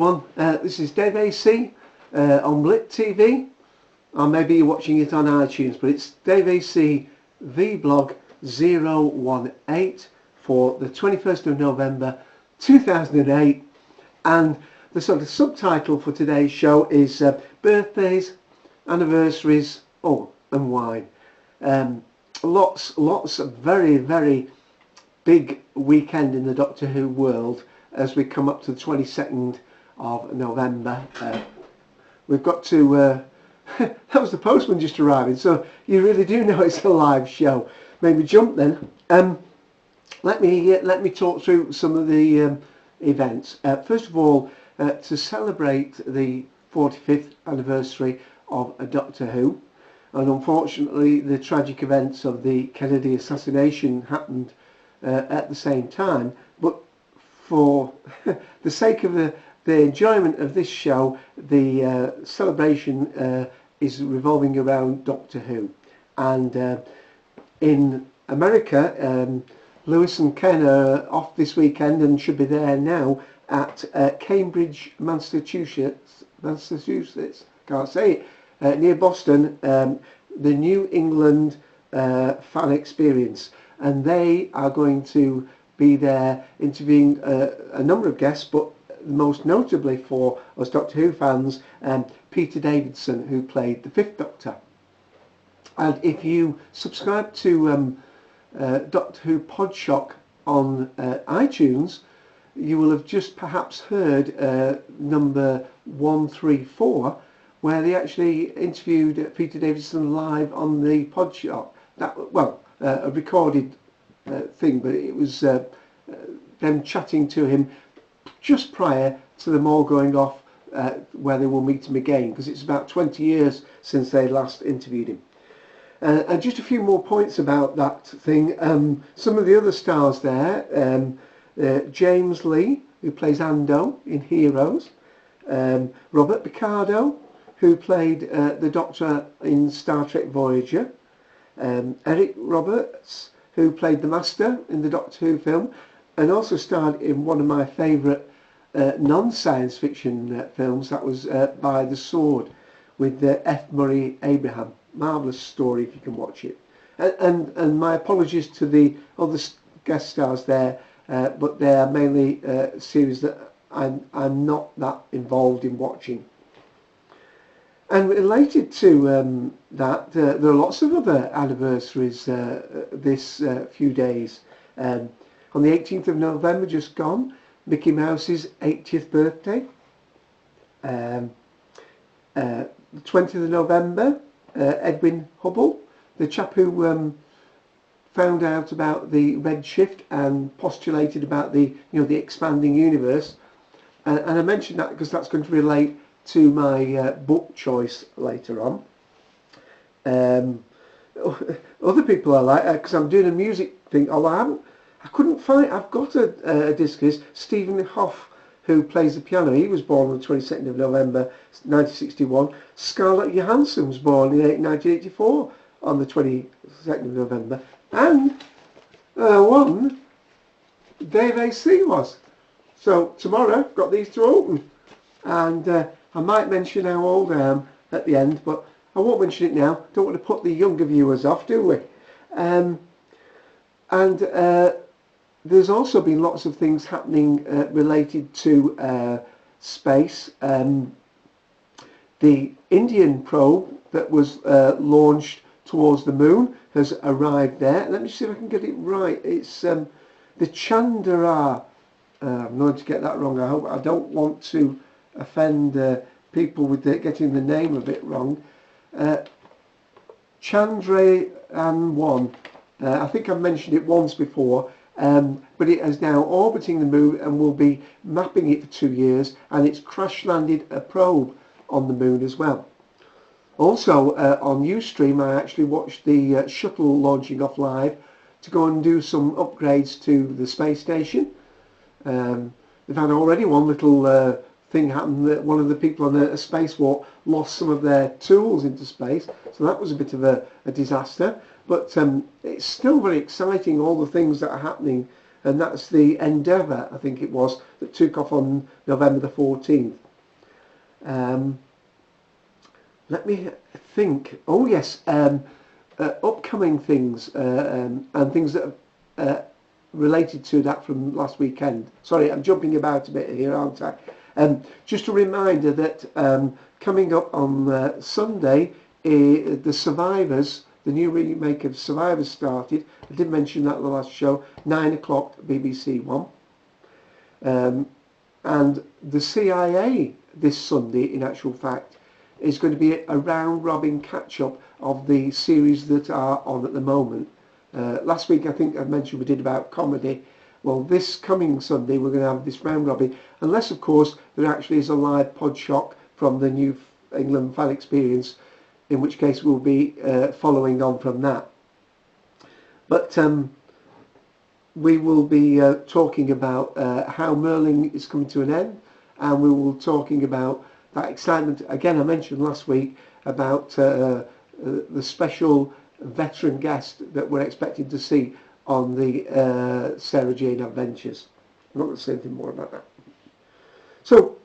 Everyone, this is daveac on Blip TV, or maybe you're watching it on iTunes, but it's daveac vblog 018 for the 21st of November 2008, and the sort of subtitle for today's show is Birthdays, Anniversaries, and Wine. Lots of very big weekend in the Doctor Who world as we come up to the 22nd of November. We've got to that was the postman just arriving, so you really do know it's a live show. Maybe jump then. Let me talk through some of the events. First of all, to celebrate the 45th anniversary of a Doctor Who, and unfortunately the tragic events of the Kennedy assassination happened at the same time, but for the sake of the enjoyment of this show, the celebration is revolving around Doctor Who. And in America, Lewis and Ken are off this weekend and should be there now at Cambridge, Massachusetts, can't say it, near Boston, the New England fan experience. And they are going to be there interviewing a number of guests, but most notably for us Doctor Who fans, Peter Davison, who played the Fifth Doctor. And if you subscribe to Doctor Who Podshock on iTunes, you will have just perhaps heard number 134, where they actually interviewed Peter Davison live on the Podshock. A recorded thing, but it was them chatting to him just prior to them all going off where they will meet him again, because it's about 20 years since they last interviewed him. And just a few more points about that thing. Some of the other stars there, James Lee, who plays Ando in Heroes, Robert Picardo, who played the Doctor in Star Trek Voyager, Eric Roberts, who played the Master in the Doctor Who film, and also starred in one of my favourite non-science fiction films, that was By the Sword, with F. Murray Abraham. Marvellous story if you can watch it. And my apologies to the other guest stars there, but they are mainly series that I'm not that involved in watching. And related to that, there are lots of other anniversaries this few days. On the 18th of November, just gone, Mickey Mouse's 80th birthday. The 20th of November, Edwin Hubble, the chap who found out about the redshift and postulated about the expanding universe. And I mentioned that because that's going to relate to my book choice later on. Other people I like, because I'm doing a music thing, although I couldn't find, I've got a disc, is Stephen Hoff, who plays the piano. He was born on the 22nd of November 1961. Scarlett Johansson was born in 1984 on the 22nd of November. And one, daveac was. So tomorrow, I've got these to open. And I might mention how old I am at the end, but I won't mention it now. Don't want to put the younger viewers off, do we? There's also been lots of things happening related to space. The Indian probe that was launched towards the moon has arrived there. Let me see if I can get it right. It's the Chandra. I'm going to get that wrong. I don't want to offend people with getting the name a bit wrong. Chandrayaan-1. I think I've mentioned it once before, but it is now orbiting the moon and will be mapping it for 2 years, and it's crash landed a probe on the moon as well. Also on Ustream, I actually watched the shuttle launching off live to go and do some upgrades to the space station. They've had already one little thing happen, that one of the people on a spacewalk lost some of their tools into space, so that was a bit of a disaster. But it's still very exciting, all the things that are happening and that's the Endeavour, I think it was, that took off on November the 14th. Let me think. Oh yes, upcoming things and things that are related to that from last weekend. Sorry, I'm jumping about a bit here, aren't I? Just a reminder that coming up on Sunday, the Survivors, the new remake of Survivors started. I did mention that in the last show, 9 o'clock, BBC One. And the CIA this Sunday, in actual fact, is going to be a round-robin catch-up of the series that are on at the moment. Last week, I think I mentioned we did about comedy. Well, this coming Sunday, we're going to have this round-robin, unless, of course, there actually is a live pod shock from the New England Fan Experience, in which case we'll be following on from that. But we will be talking about how Merlin is coming to an end, and we will be talking about that excitement. Again, I mentioned last week about the special veteran guest that we're expecting to see on the Sarah Jane Adventures. I'm not going to say anything more about that. So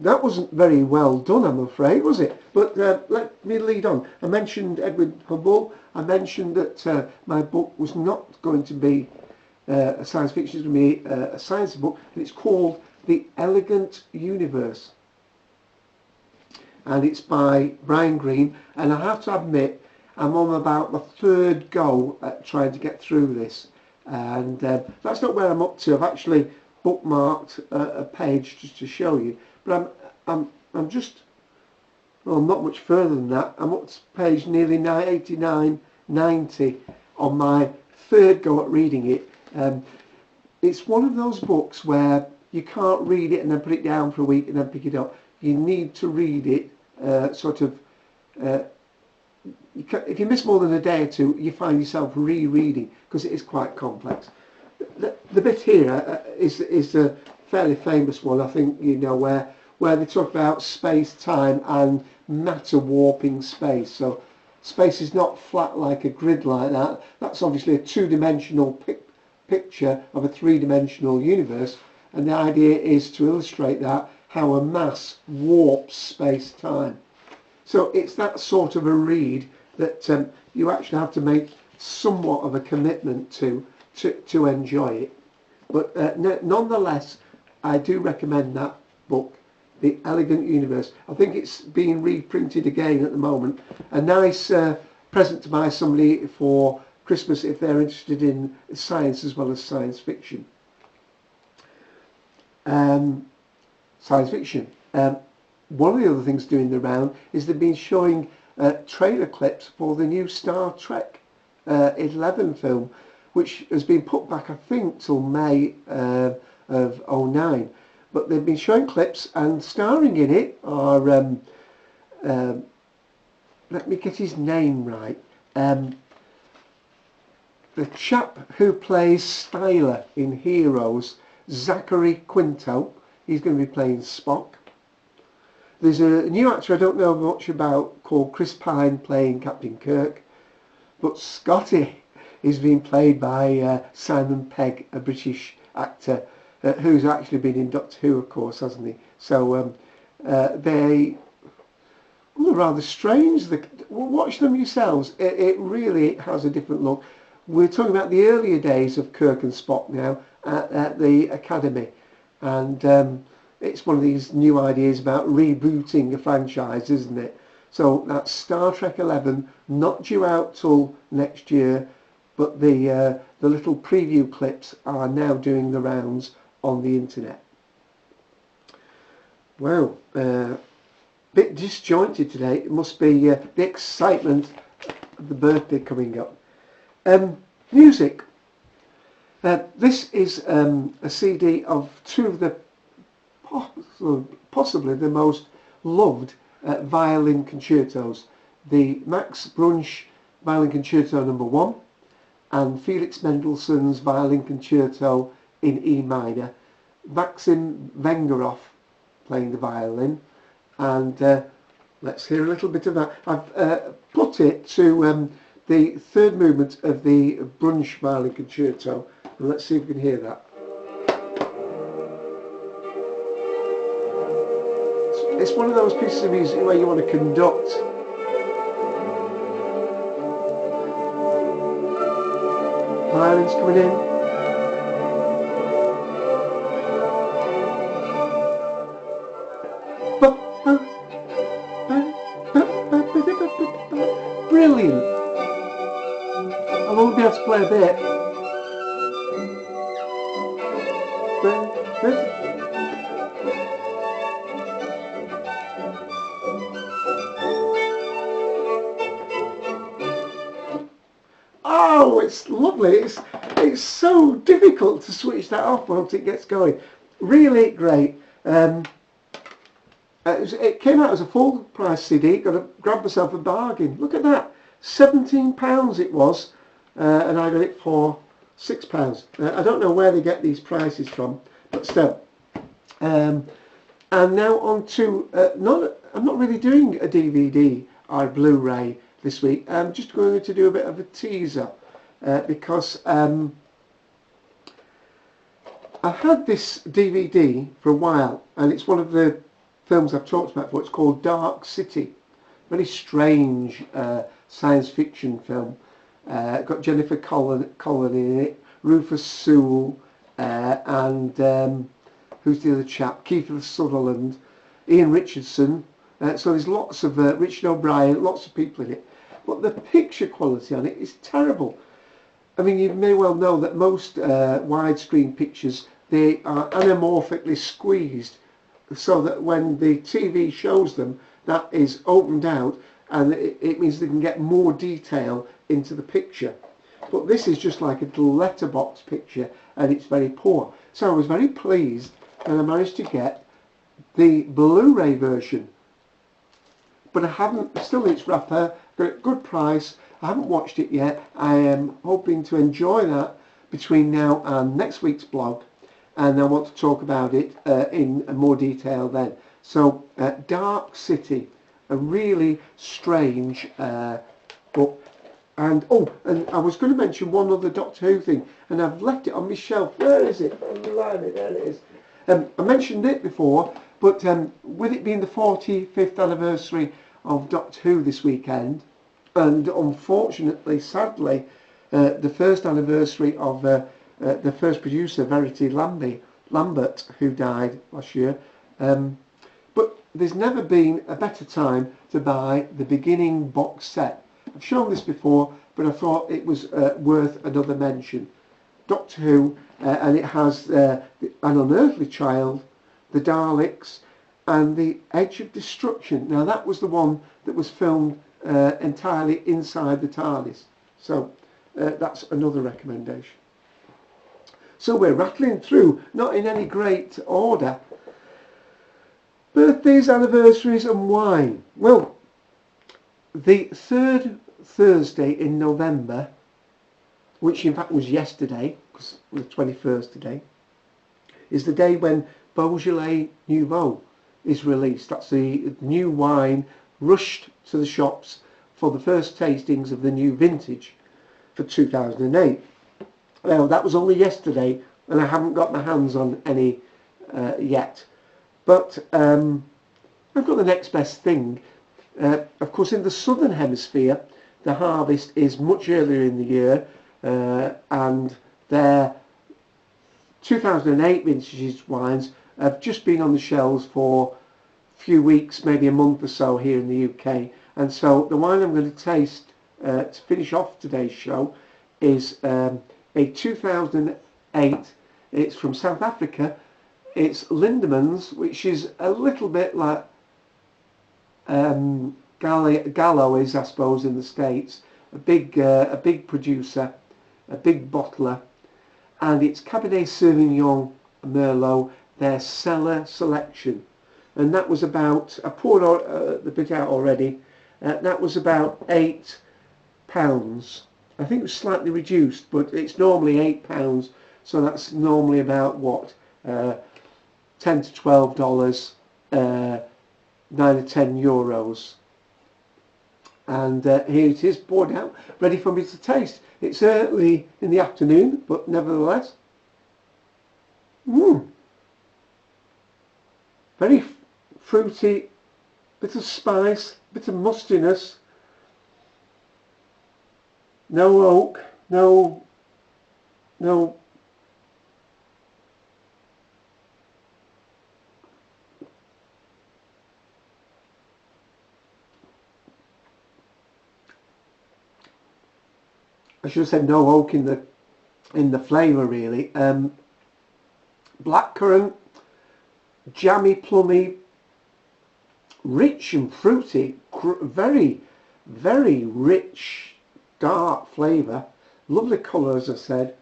that wasn't very well done, I'm afraid, was it? But let me lead on. I mentioned Edwin Hubble. I mentioned that my book was not going to be a science fiction, it's going to be a science book, and it's called The Elegant Universe. And it's by Brian Greene, and I have to admit I'm on about the third go at trying to get through this, and that's not where I'm up to. I've actually bookmarked a page just to show you, but I'm just, well, not much further than that. I'm up to page nearly 89, 90 on my third go at reading it. It's one of those books where you can't read it and then put it down for a week and then pick it up. You need to read it if you miss more than a day or two, you find yourself rereading because it is quite complex. The bit here is a fairly famous one, I think, you know, where they talk about space, time and matter warping space. So space is not flat like a grid like that. That's obviously a two-dimensional picture of a three-dimensional universe, and the idea is to illustrate that how a mass warps space-time. So it's that sort of a read that you actually have to make somewhat of a commitment to enjoy it. But nonetheless, I do recommend that book, The Elegant Universe. I think it's being reprinted again at the moment. A nice present to buy somebody for Christmas if they're interested in science as well as science fiction. Science fiction. One of the other things doing the round is they've been showing trailer clips for the new Star Trek 11 film, which has been put back, I think, till May of 2009. But they've been showing clips, and starring in it are, let me get his name right, the chap who plays Styler in Heroes, Zachary Quinto. He's going to be playing Spock. There's a new actor I don't know much about called Chris Pine playing Captain Kirk. But Scotty is being played by Simon Pegg, a British actor who's actually been in Doctor Who, of course, hasn't he? So they are rather strange. Watch them yourselves. It really has a different look. We're talking about the earlier days of Kirk and Spock now at the Academy. And it's one of these new ideas about rebooting a franchise, isn't it? So that's Star Trek 11, not due out till next year, but the little preview clips are now doing the rounds on the internet. Well, bit disjointed today. It must be the excitement of the birthday coming up. Music. This is a CD of two of the possibly the most loved violin concertos, the Max Bruch Violin Concerto No. 1 and Felix Mendelssohn's Violin Concerto in E minor, Maxim Vengerov playing the violin, and let's hear a little bit of that. I've put it to the third movement of the Bruch Violin Concerto, and let's see if we can hear that. It's one of those pieces of music where you want to conduct. Violins coming in. Brilliant. I won't be able to play a bit. Oh, it's lovely. It's so difficult to switch that off once it gets going. Really great. It came out as a full price CD. Got to grab myself a bargain. Look at that. £17 it was, and I got it for £6. I don't know where they get these prices from, but still. And now on to I'm not really doing a DVD or Blu-ray this week. I'm just going to do a bit of a teaser because I've had this DVD for a while, and it's one of the films I've talked about before. It's called Dark City. Very strange science fiction film. Got Jennifer Collin in it, Rufus Sewell, and who's the other chap? Kiefer Sutherland, Ian Richardson. So there's lots of Richard O'Brien, lots of people in it. But the picture quality on it is terrible. I mean, you may well know that most widescreen pictures, they are anamorphically squeezed, so that when the TV shows them, that is opened out, and it means they can get more detail into the picture. But this is just like a little letterbox picture, and it's very poor. So I was very pleased that I managed to get the Blu-ray version. But I haven't, still in its wrapper, got a good price. I haven't watched it yet. I am hoping to enjoy that between now and next week's blog, and I want to talk about it in more detail then. So Dark City, a really strange book. And and I was going to mention one other Doctor Who thing, and I've left it on my shelf. Where is it? There it is. I mentioned it before, but with it being the 45th anniversary of Doctor Who this weekend, and unfortunately, sadly, the first anniversary of the first producer, Verity Lambert, who died last year. But there's never been a better time to buy the beginning box set. I've shown this before, but I thought it was worth another mention. Doctor Who, and it has An Unearthly Child, The Daleks, and The Edge of Destruction. Now that was the one that was filmed entirely inside the TARDIS. So that's another recommendation. So we're rattling through, not in any great order. Birthdays, anniversaries and wine. Well, the third Thursday in November, which in fact was yesterday, because we're the 21st today, is the day when Beaujolais Nouveau is released. That's the new wine rushed to the shops for the first tastings of the new vintage for 2008. Now that was only yesterday, and I haven't got my hands on any yet. But I've got the next best thing. Of course, in the southern hemisphere, the harvest is much earlier in the year, and their 2008 vintage wines have just been on the shelves for a few weeks, maybe a month or so here in the UK. And so the wine I'm going to taste to finish off today's show is a 2008. It's from South Africa. It's Lindemans, which is a little bit like Gallo is, I suppose, in the States. A big producer, a big bottler, and it's Cabernet Sauvignon Merlot, their cellar selection. And that was about, I poured the bit out already, that was about £8. I think it was slightly reduced, but it's normally £8, so that's normally about what, $10 to $12, 9 or 10 euros. And here it is, poured out, ready for me to taste. It's early in the afternoon, but nevertheless, very fruity, bit of spice, bit of mustiness. No oak, no I should have said no oak in the flavour really. Blackcurrant, jammy, plummy, rich and fruity, very, very rich, dark flavour. Lovely colour, as I said.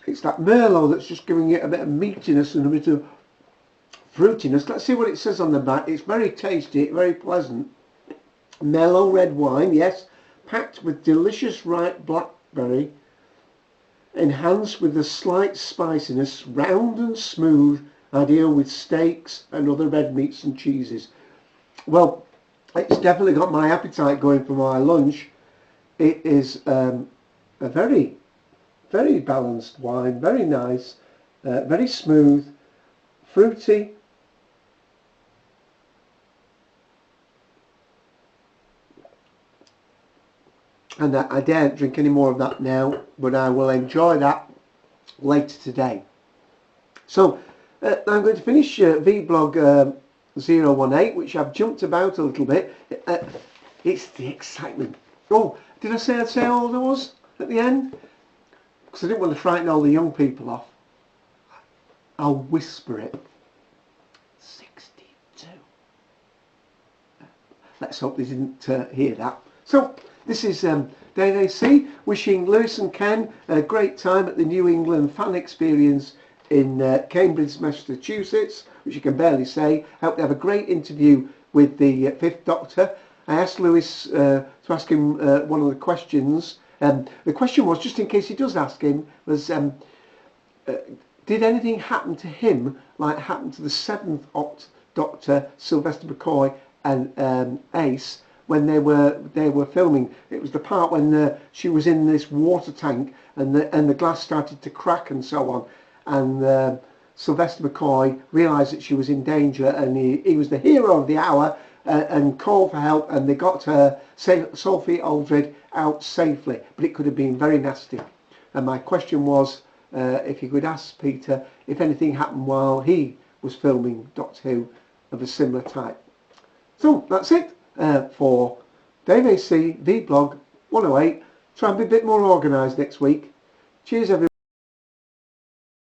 It's that Merlot that's just giving it a bit of meatiness and a bit of fruitiness. Let's see what it says on the back. It's very tasty, very pleasant. Mellow red wine, yes, packed with delicious ripe blackberry, enhanced with a slight spiciness, round and smooth, ideal with steaks and other red meats and cheeses. Well, it's definitely got my appetite going for my lunch. It is a very, very balanced wine, very nice, very smooth, fruity. And I daren't drink any more of that now, but I will enjoy that later today. So I'm going to finish vblog 018, which I've jumped about a little bit. It's the excitement. Oh, did I say I'd say how old I was at the end? Because I didn't want to frighten all the young people off. I'll whisper it. 62. Let's hope they didn't hear that. So this is Dave AC wishing Lewis and Ken a great time at the New England fan experience in Cambridge, Massachusetts, which you can barely say. I hope they have a great interview with the Fifth Doctor. I asked Lewis to ask him one of the questions. The question was, just in case he does ask him, was did anything happen to him like happened to the Seventh Doctor, Sylvester McCoy and Ace, when they were filming? It was the part when she was in this water tank and the glass started to crack and so on, and Sylvester McCoy realised that she was in danger, and he was the hero of the hour and called for help, and they got Sophie Aldred out safely, but it could have been very nasty. And my question was if you could ask Peter if anything happened while he was filming Doctor Who of a similar type. So that's it for Dave AC vblog 108. Try and be a bit more organised next week. Cheers everyone.